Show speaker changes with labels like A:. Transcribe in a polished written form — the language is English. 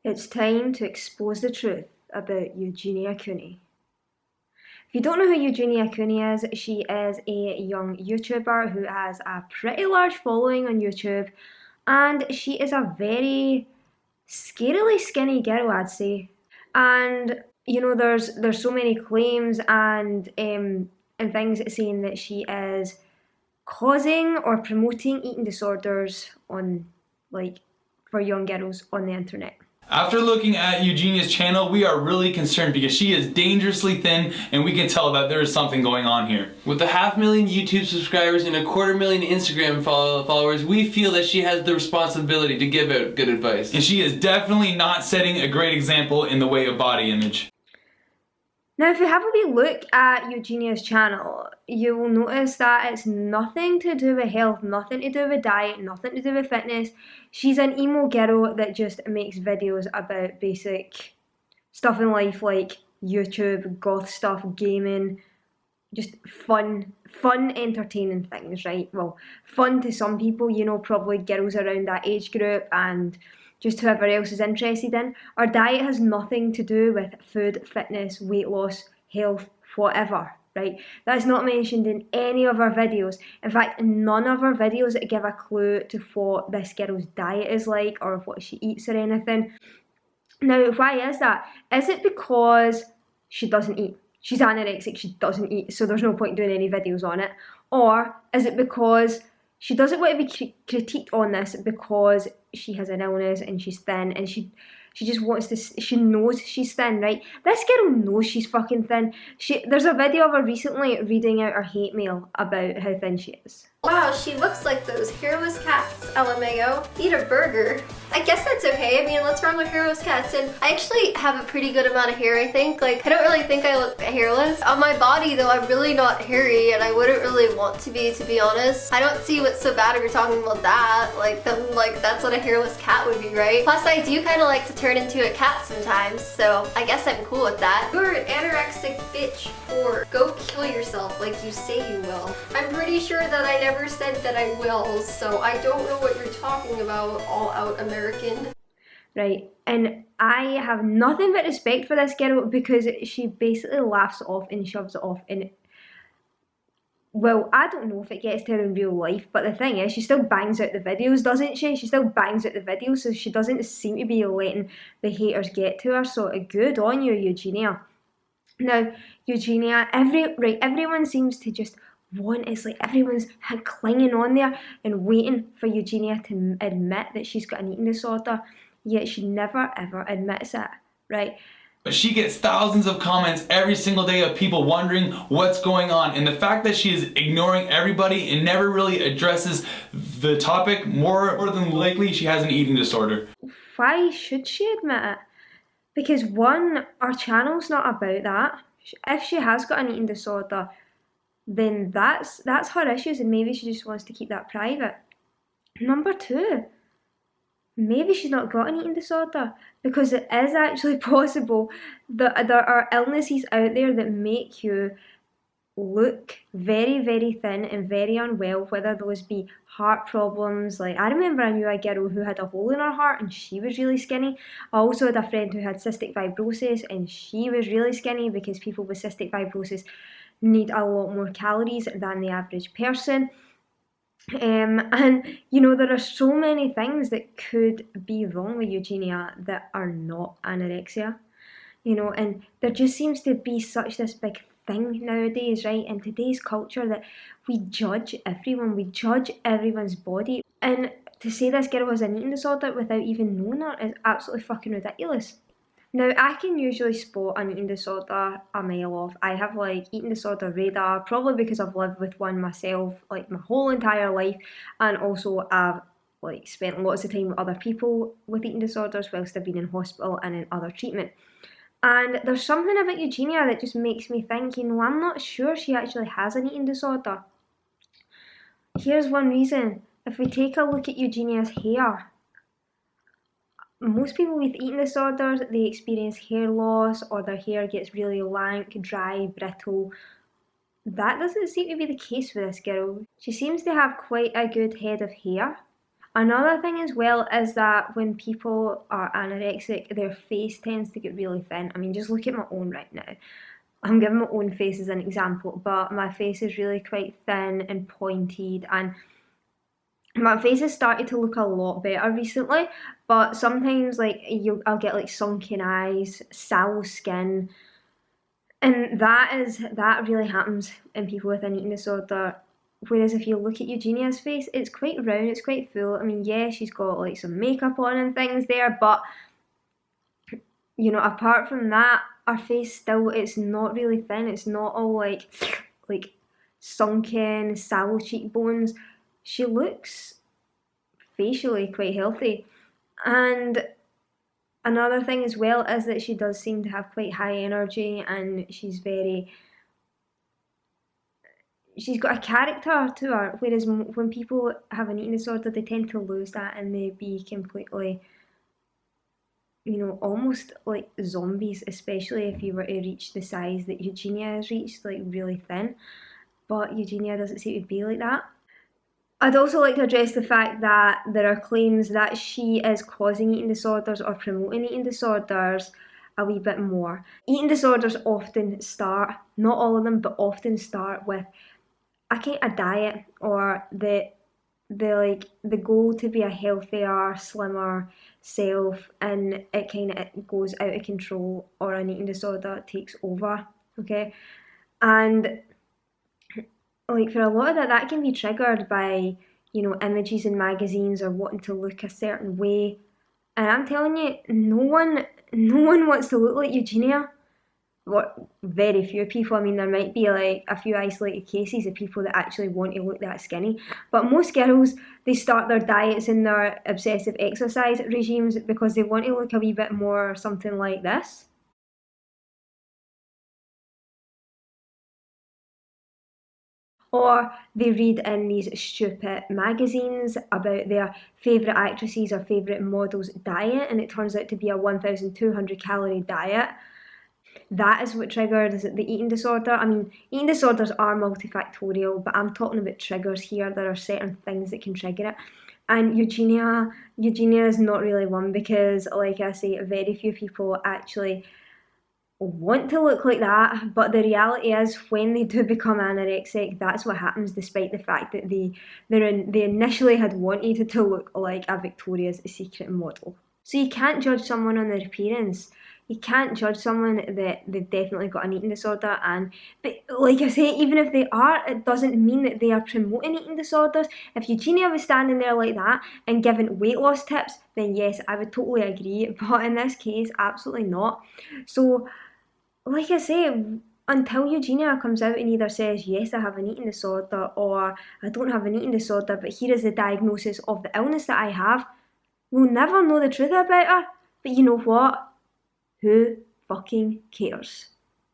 A: It's time to expose the truth about Eugenia Cooney. If you don't know who Eugenia Cooney is, she is a young YouTuber who has a pretty large following on YouTube, and she is a very scarily skinny girl, I'd say. And there's so many claims and things saying that she is causing or promoting eating disorders on for young girls on the internet.
B: After looking at Eugenia's channel, we are really concerned because she is dangerously thin and we can tell that there is something going on here.
C: With 500,000 YouTube subscribers and 250,000 Instagram followers, we feel that she has the responsibility to give out good advice.
B: And she is definitely not setting a great example in the way of body image.
A: Now, if you have a wee look at Eugenia's channel, you will notice that it's nothing to do with health, nothing to do with diet, nothing to do with fitness. She's an emo girl that just makes videos about basic stuff in life like YouTube, goth stuff, gaming, just fun, entertaining things, right? Well, fun to some people, probably girls around that age group and just whoever else is interested in. Our diet has nothing to do with food, fitness, weight loss, health, whatever, right? That's not mentioned in any of our videos. In fact, none of our videos give a clue to what this girl's diet is like or what she eats or anything. Now, why is that? Is it because she doesn't eat? She's anorexic, she doesn't eat, so there's no point doing any videos on it? Or is it because she doesn't want to be critiqued on this because she has an illness and she's thin and she just wants to, she knows she's thin, right? This girl knows she's fucking thin. There's a video of her recently reading out her hate mail about how thin she is.
D: Wow, she looks like those hairless cats, LMAO. Eat a burger. I guess that's okay. I mean, what's wrong with hairless cats? And I actually have a pretty good amount of hair, I think. Like, I don't really think I look hairless. On my body, though, I'm really not hairy, and I wouldn't really want to be honest. I don't see what's so bad if you're talking about that. Like, that's what a hairless cat would be, right? Plus, I do kind of like to turn into a cat sometimes, so I guess I'm cool with that. You're an anorexic bitch, or go kill yourself like you say you will. I'm pretty sure that I never said that I will, so I don't know what you're talking about, all-out American.
A: Right, and I have nothing but respect for this girl because she basically laughs off and shoves it off, and well, I don't know if it gets to her in real life, but the thing is, she still bangs out the videos, doesn't she? She still bangs out the videos, so she doesn't seem to be letting the haters get to her, so good on you, Eugenia. Now, Eugenia, everyone seems to just it's like everyone's clinging on there and waiting for Eugenia to admit that she's got an eating disorder, yet she never ever admits it, right?
B: But she gets thousands of comments every single day of people wondering what's going on, and the fact that she is ignoring everybody and never really addresses the topic, more than likely she has an eating disorder.
A: Why should she admit it? Because one, our channel's not about that. If she has got an eating disorder, then that's her issues, and maybe she just wants to keep that private. Number two, maybe she's not got an eating disorder, because it is actually possible that there are illnesses out there that make you look very, very thin and very unwell, whether those be heart problems. Like, I remember I knew a girl who had a hole in her heart and she was really skinny. I also had a friend who had cystic fibrosis and she was really skinny, because people with cystic fibrosis need a lot more calories than the average person. And there are so many things that could be wrong with Eugenia that are not anorexia, and there just seems to be such this big thing nowadays, right, in today's culture, that we judge everyone, we judge everyone's body, and to say this girl has an eating disorder without even knowing her is absolutely fucking ridiculous. Now, I can usually spot an eating disorder a mile off. I have eating disorder radar, probably because I've lived with one myself my whole entire life, and also I've spent lots of time with other people with eating disorders whilst I've been in hospital and in other treatment. And there's something about Eugenia that just makes me think, I'm not sure she actually has an eating disorder. Here's one reason. If we take a look at Eugenia's hair, most people with eating disorders, they experience hair loss, or their hair gets really lank, dry, brittle. That doesn't seem to be the case with this girl. She seems to have quite a good head of hair. Another thing as well is that when people are anorexic, their face tends to get really thin. I mean, just look at my own right now. I'm giving my own face as an example, but my face is really quite thin and pointed, and my face has started to look a lot better recently. But sometimes, like, I'll get like sunken eyes, sallow skin, and that really happens in people with an eating disorder. Whereas if you look at Eugenia's face, it's quite round, it's quite full. I mean, yeah, she's got like some makeup on and things there, but you know, apart from that, her face still, it's not really thin. It's not all like sunken, sallow cheekbones. She looks facially quite healthy. And another thing as well is that she does seem to have quite high energy, and she's got a character to her, whereas when people have an eating disorder, they tend to lose that and they be completely, you know, almost like zombies, especially if you were to reach the size that Eugenia has reached, like really thin. But Eugenia doesn't seem to be like that. I'd also like to address the fact that there are claims that she is causing eating disorders or promoting eating disorders a wee bit more. Eating disorders often start, not all of them, but often start with a diet or the goal to be a healthier, slimmer self, and it kind of goes out of control, or an eating disorder takes over. Okay, and like for a lot of that can be triggered by, you know, images in magazines or wanting to look a certain way. And I'm telling you, no one wants to look like Eugenia. What, very few people. I mean, there might be like a few isolated cases of people that actually want to look that skinny, but most girls, they start their diets and their obsessive exercise regimes because they want to look a wee bit more something like this. Or they read in these stupid magazines about their favourite actresses or favourite models' diet, and it turns out to be a 1,200 calorie diet. That is what triggers the eating disorder. I mean, eating disorders are multifactorial, but I'm talking about triggers here. There are certain things that can trigger it. And Eugenia is not really one, because, like I say, very few people actually want to look like that. But the reality is, when they do become anorexic, that's what happens, despite the fact that they initially had wanted to look like a Victoria's Secret model. So you can't judge someone on their appearance. You can't judge someone that they've definitely got an eating disorder, but like I say, even if they are, it doesn't mean that they are promoting eating disorders. If Eugenia was standing there like that and giving weight loss tips, then yes, I would totally agree. But in this case, absolutely not. So, like I say, until Eugenia comes out and either says, yes, I have an eating disorder, or I don't have an eating disorder, but here is the diagnosis of the illness that I have, we'll never know the truth about her. But you know what? Who fucking cares?